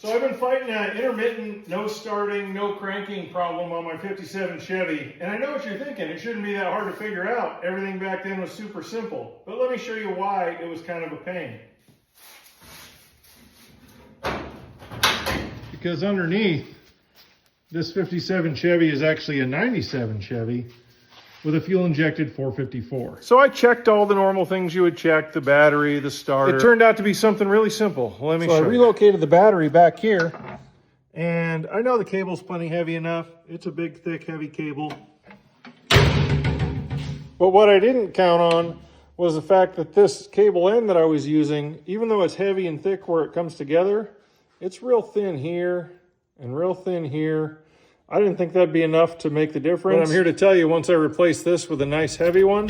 So I've been fighting an intermittent, no starting, no cranking problem on my 57 Chevy. And I know what you're thinking, it shouldn't be that hard to figure out. Everything back then was super simple. But let me show you why it was kind of a pain. Because underneath, this 57 Chevy is actually a 97 Chevy with a fuel-injected 454. So I checked all the normal things you would check, the battery, the starter. It turned out to be something really simple. Let me show you. I relocated the battery back here, and I know the cable's plenty heavy enough. It's a big, thick, heavy cable. But what I didn't count on was the fact that this cable end that I was using, even though it's heavy and thick where it comes together, it's real thin here and real thin here. I didn't think that'd be enough to make the difference. But I'm here to tell you, once I replace this with a nice heavy one,